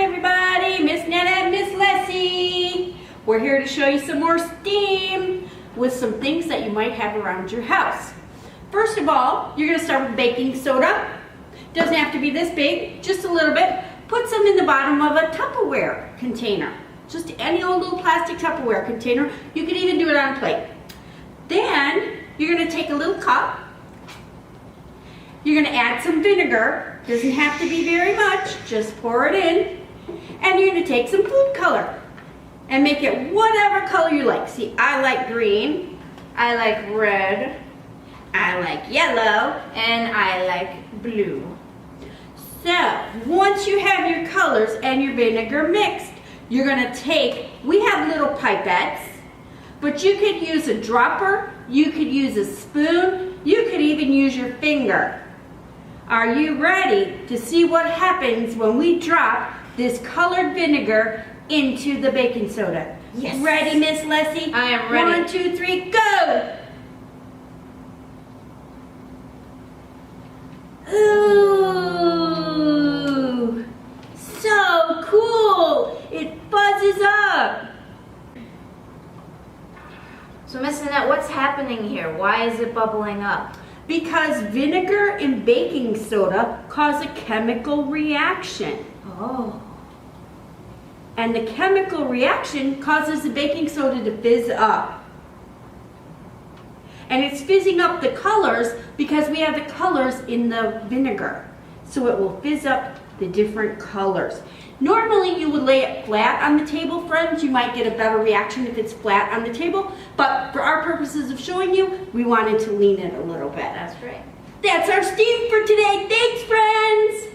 everybody, Miss Nannette and Miss Lessie. We're here to show you some more steam with some things that you might have around your house. First of all, you're going to start with baking soda. Doesn't have to be this big, just a little bit. Put some in the bottom of a Tupperware container. Just any old little plastic Tupperware container. You could even do it on a plate. Then you're going to take a little cup. You're going to add some vinegar. Doesn't have to be very much, just pour it in. And you're going to take some food color and make it whatever color you like. See, I like green, I like red, I like yellow, and I like blue. So, once you have your colors and your vinegar mixed, you're going to take, we have little pipettes, but you could use a dropper, you could use a spoon, you could even use your finger. Are you ready to see what happens when we drop this colored vinegar into the baking soda? Yes. Ready, Miss Lessie? I am ready. 1, 2, 3, go! Ooh, so cool! It buzzes up. So Miss Nannette, what's happening here? Why is it bubbling up? Because vinegar and baking soda cause a chemical reaction. Oh. And the chemical reaction causes the baking soda to fizz up. And it's fizzing up the colors because we have the colors in the vinegar. So it will fizz up the different colors. Normally you would lay it flat on the table, friends. You might get a better reaction if it's flat on the table. But for our purposes of showing you, we wanted to lean it a little bit. That's right. That's our steam for today. Thanks, friends.